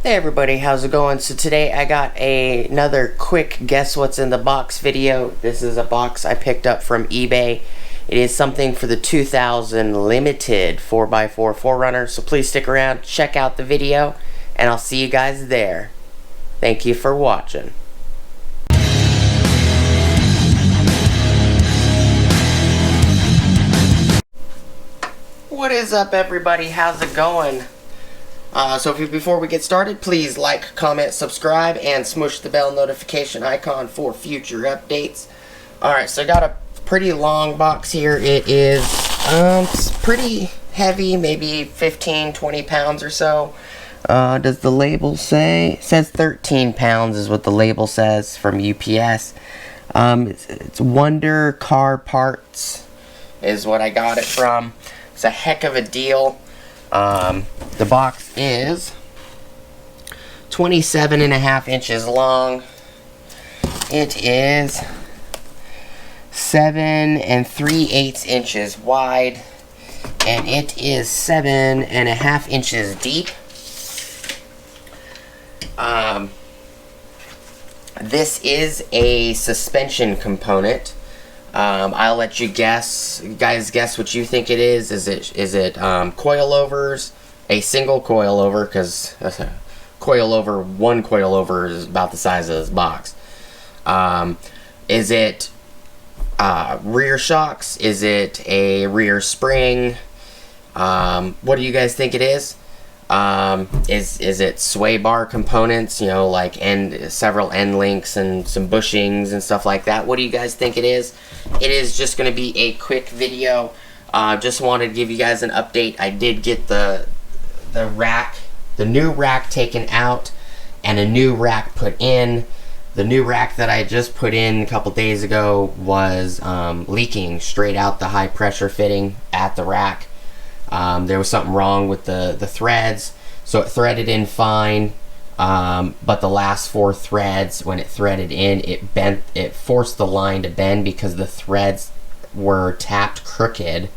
Hey everybody, how's it going? So today I got another quick guess what's in the box video. This is a box I picked up from eBay. It is something for the 2000 limited 4x4 4Runner, so please stick around, check out the video, and I'll see you guys there. Thank you for watching. What is up everybody, how's it going? Before we get started, please like, comment, subscribe, and smush the bell notification icon for future updates. Alright, so I got a pretty long box here. It is it's pretty heavy, maybe 15-20 pounds or so. Does the label say? It says 13 pounds is what the label says from UPS. It's Wonder Car Parts is what I got it from. It's a heck of a deal. The box is 27.5 inches long. It is 7 3/8 inches wide, and it is 7.5 inches deep. This is a suspension component. I'll let you guys guess what you think it is. Is it coilovers? A single coilover, because one coilover is about the size of this box. Is it rear shocks? Is it a rear spring? What do you guys think it is? Is it sway bar components, you know, like several end links and some bushings and stuff like that? What do you guys think it is? It is just going to be a quick video. Just wanted to give you guys an update. I did get the new rack taken out and a new rack put in. The new rack that I just put in a couple days ago was leaking straight out the high pressure fitting at the rack. There was something wrong with the threads, so it threaded in fine, but the last 4 threads, when it threaded in, it forced the line to bend because the threads were tapped crooked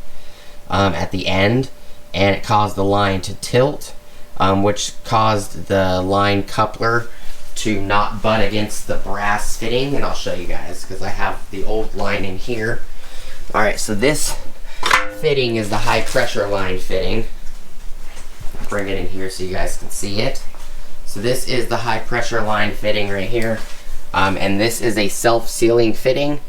at the end, and it caused the line to tilt, which caused the line coupler to not butt against the brass fitting. And I'll show you guys because I have the old line in here. Alright, so this fitting is the high pressure line fitting. I'll bring it in here so you guys can see it. So this is the high pressure line fitting right here, and this is a self-sealing fitting.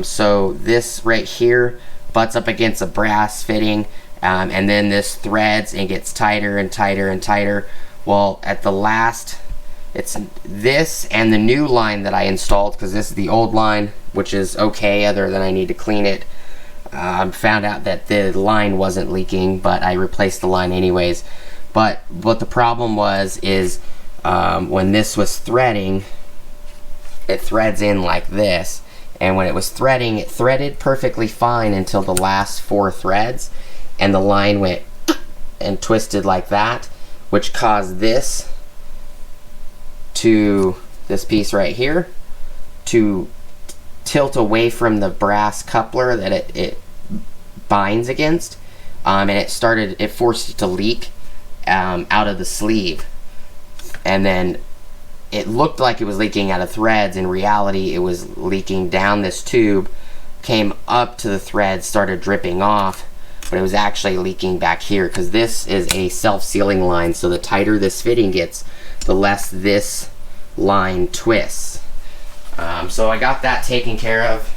So this right here butts up against a brass fitting, and then this threads and gets tighter and tighter and tighter. Well, at the last, it's this and the new line that I installed, because this is the old line, which is okay other than I need to clean it. Found out that the line wasn't leaking, but I replaced the line anyways. But what the problem is when this was threading, it threads in like this, and when it was threading, it threaded perfectly fine until the last 4 threads, and the line went and twisted like that, which caused this piece right here to tilt away from the brass coupler that it binds against, and it forced it to leak out of the sleeve, and then it looked like it was leaking out of threads. In reality, it was leaking down this tube, came up to the threads, started dripping off, but it was actually leaking back here, because this is a self-sealing line, so the tighter this fitting gets, the less this line twists. So I got that taken care of.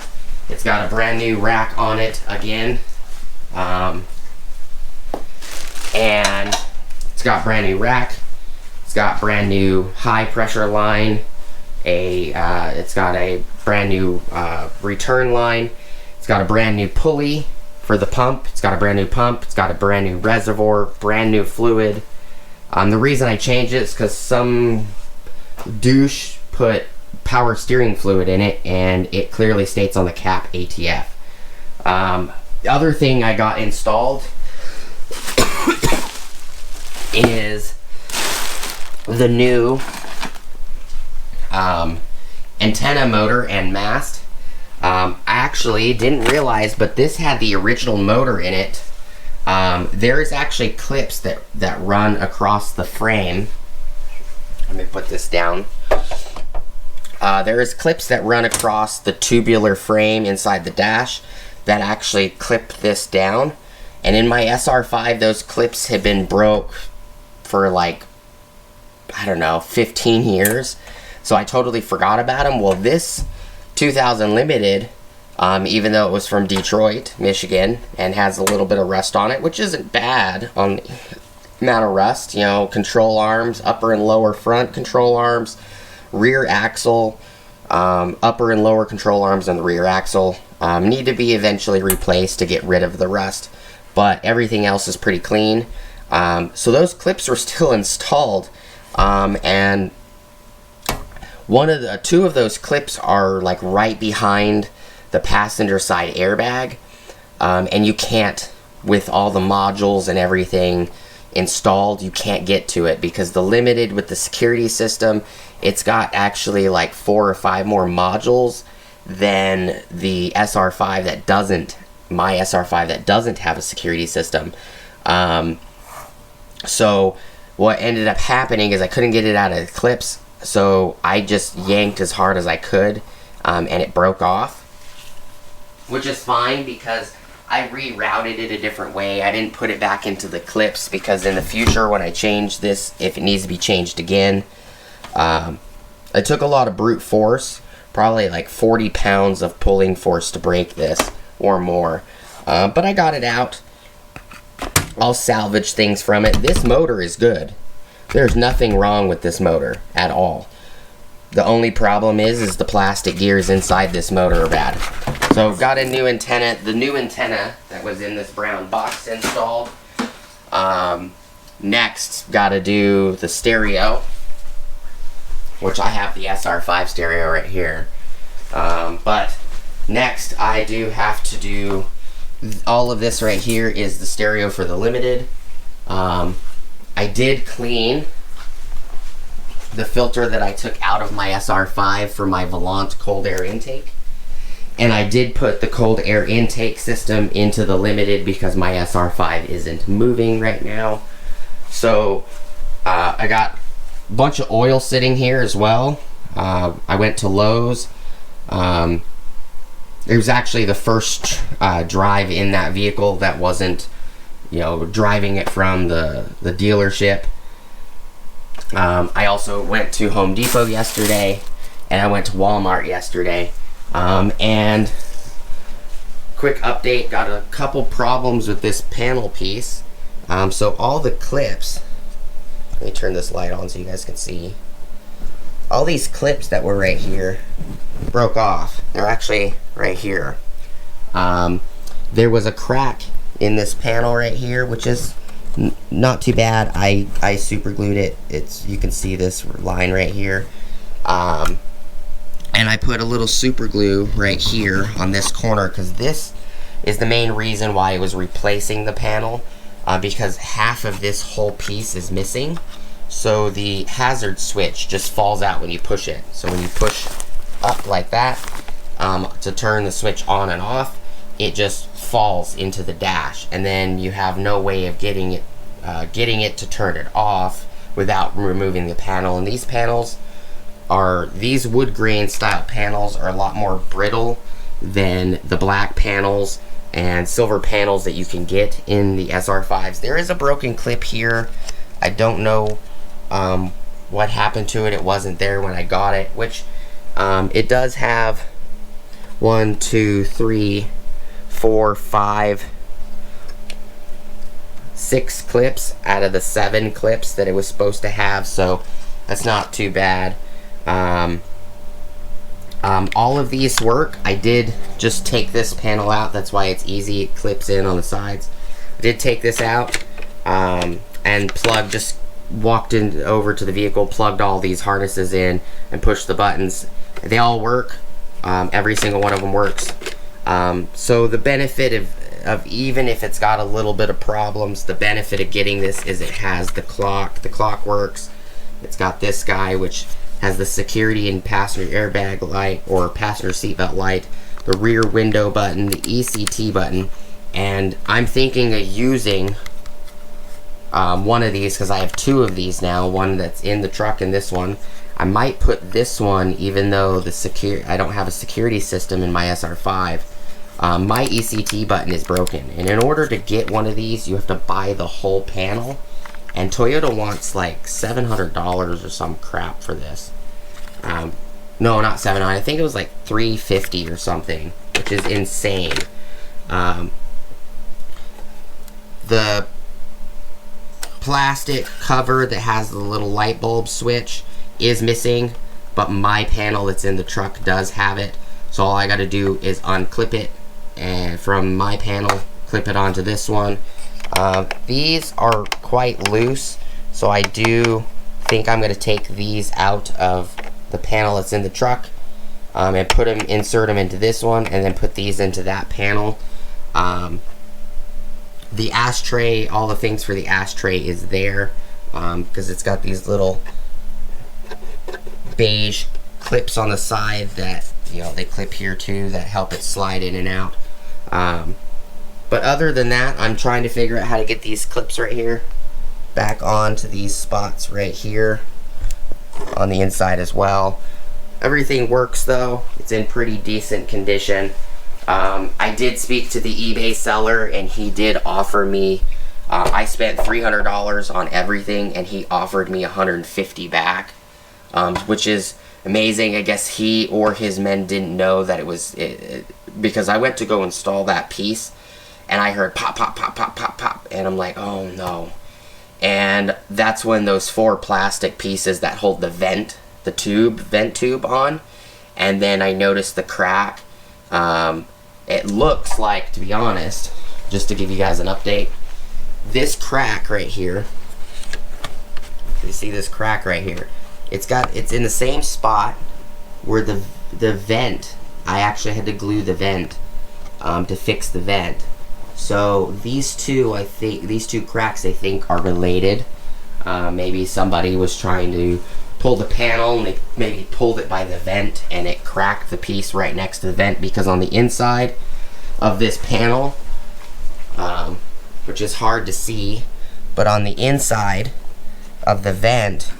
It's got a brand new rack on it again, and it's got brand new rack. It's got brand new high pressure line. It's got a brand new return line. It's got a brand new pulley for the pump. It's got a brand new pump. It's got a brand new reservoir, brand new fluid. The reason I changed it is because some douche put power steering fluid in it, and it clearly states on the cap ATF. The other thing I got installed is the new antenna motor and mast. I actually didn't realize, but this had the original motor in it. There's actually clips that run across the frame Let me put this down. There is clips that run across the tubular frame inside the dash that actually clip this down. And in my SR5, those clips have been broke for like, I don't know, 15 years. So I totally forgot about them. Well, this 2000 Limited, even though it was from Detroit, Michigan, and has a little bit of rust on it, which isn't bad on the amount of rust, you know, control arms, upper and lower front control arms, rear axle, upper and lower control arms on the rear axle need to be eventually replaced to get rid of the rust, but everything else is pretty clean. So those clips were still installed, and two of those clips are like right behind the passenger side airbag, and you can't, with all the modules and everything installed, you can't get to it because the Limited with the security system, it's got actually like 4 or 5 more modules than the SR5 that doesn't, my SR5 that doesn't have a security system. So what ended up happening is I couldn't get it out of the clips, so I just yanked as hard as I could, and it broke off, which is fine because I rerouted it a different way. I didn't put it back into the clips because in the future when I change this, if it needs to be changed again, it took a lot of brute force, probably like 40 pounds of pulling force to break this or more. But I got it out. I'll salvage things from it. This motor is good. There's nothing wrong with this motor at all. The only problem is the plastic gears inside this motor are bad. So I've got a new antenna, the new antenna that was in this brown box installed. Next, got to do the stereo, which I have the SR5 stereo right here. But next, I do have to do all of this right here is the stereo for the Limited. I did clean the filter that I took out of my SR5 for my Volant cold air intake. And I did put the cold air intake system into the Limited because my SR5 isn't moving right now. So I got a bunch of oil sitting here as well. I went to Lowe's. It was actually the first drive in that vehicle that wasn't, you know, driving it from the dealership. I also went to Home Depot yesterday, and I went to Walmart yesterday. And quick update, got a couple problems with this panel piece. So all the clips, let me turn this light on so you guys can see. All these clips that were right here broke off. They're actually right here. There was a crack in this panel right here, which is not too bad. I super glued it. You can see this line right here. And I put a little super glue right here on this corner because this is the main reason why I was replacing the panel, because half of this whole piece is missing. So the hazard switch just falls out when you push it. So when you push up like that to turn the switch on and off, it just falls into the dash, and then you have no way of getting it to turn it off without removing the panel. And these panels these wood grain style panels are a lot more brittle than the black panels and silver panels that you can get in the SR5s. There is a broken clip here. I don't know what happened to it. It wasn't there when I got it, which it does have 1, 2, 3, 4, 5, 6 clips out of the 7 clips that it was supposed to have, so that's not too bad. All of these work. I did just take this panel out. That's why it's easy. It clips in on the sides. I did take this out and just walked over to the vehicle, plugged all these harnesses in, and pushed the buttons. They all work. Every single one of them works. So the benefit of even if it's got a little bit of problems, the benefit of getting this is it has the clock. The clock works. It's got this guy, which has the security and passenger airbag light or passenger seatbelt light, the rear window button, the ECT button, and I'm thinking of using one of these, because I have two of these now, one that's in the truck and this one. I might put this one, even though I don't have a security system in my SR5. My ECT button is broken, and in order to get one of these, you have to buy the whole panel, and Toyota wants like $700 or some crap for this. No, not 700. I think it was like $350 or something, which is insane. The plastic cover that has the little light bulb switch is missing, but my panel that's in the truck does have it. So all I got to do is unclip it, and from my panel, clip it onto this one. These are quite loose, so I do think I'm going to take these out of the panel that's in the truck, and insert them into this one, and then put these into that panel. The ashtray, all the things for the ashtray is there, because it's got these little beige clips on the side that, you know, they clip here too, that help it slide in and out. But other than that, I'm trying to figure out how to get these clips right here back onto these spots right here on the inside as well. Everything works though. It's in pretty decent condition. I did speak to the eBay seller, and he did offer me, I spent $300 on everything, and he offered me $150 back, which is amazing. I guess he or his men didn't know that it was, because I went to go install that piece, and I heard pop, pop, pop, pop, pop, pop, and I'm like, oh no. And that's when those 4 plastic pieces that hold the vent tube on, and then I noticed the crack. It looks like, to be honest, just to give you guys an update, this crack right here, you see this crack right here, it's in the same spot where the vent, I actually had to glue the vent to fix the vent. So these two cracks I think are related. Maybe somebody was trying to pull the panel, and they maybe pulled it by the vent, and it cracked the piece right next to the vent, because on the inside of this panel, which is hard to see, but on the inside of the vent,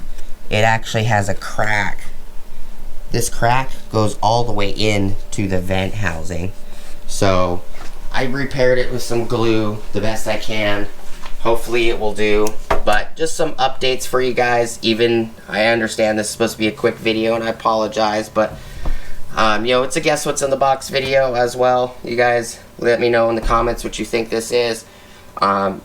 it actually has a crack. This crack goes all the way in to the vent housing. So I repaired it with some glue the best I can. Hopefully it will do. But just some updates for you guys. Even I understand this is supposed to be a quick video, and I apologize, but you know, it's a guess what's in the box video as well. You guys let me know in the comments what you think this is. I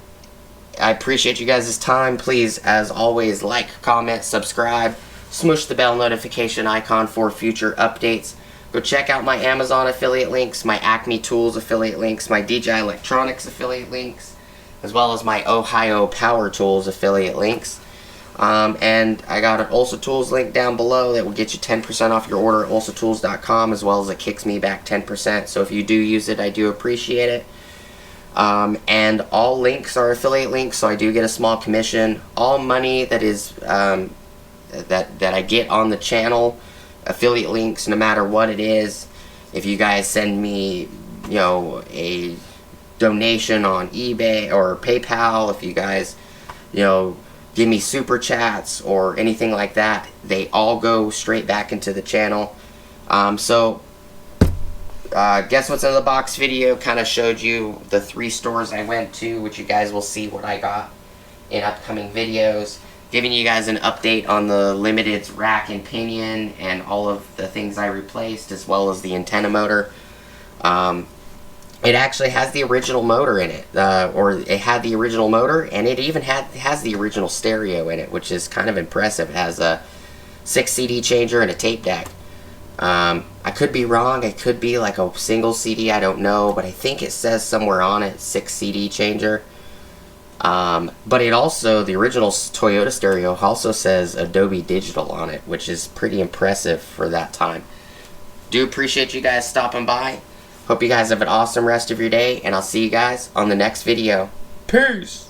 appreciate you guys' time. Please, as always, like, comment, subscribe, smush the bell notification icon for future updates. Go check out my Amazon affiliate links, my Acme Tools affiliate links, my DJI Electronics affiliate links, as well as my Ohio Power Tools affiliate links. And I got an Also Tools link down below that will get you 10% off your order at alsotools.com, as well as it kicks me back 10%. So if you do use it, I do appreciate it. And all links are affiliate links, so I do get a small commission. All money that is that I get on the channel, affiliate links, no matter what it is. If you guys send me, you know, a donation on eBay or PayPal, if you guys, you know, give me super chats or anything like that, they all go straight back into the channel. Guess what's in the box video kind of showed you the 3 stores I went to, which you guys will see what I got in upcoming videos, giving you guys an update on the Limited's rack and pinion and all of the things I replaced, as well as the antenna motor. It actually has the original motor in it, or it had the original motor, and it even has the original stereo in it, which is kind of impressive. It has a 6 CD changer and a tape deck. I could be wrong. It could be like a single CD, I don't know, but I think it says somewhere on it 6 CD changer. But it also, the original Toyota stereo also says Adobe Digital on it, which is pretty impressive for that time. Do appreciate you guys stopping by. Hope you guys have an awesome rest of your day, and I'll see you guys on the next video. Peace!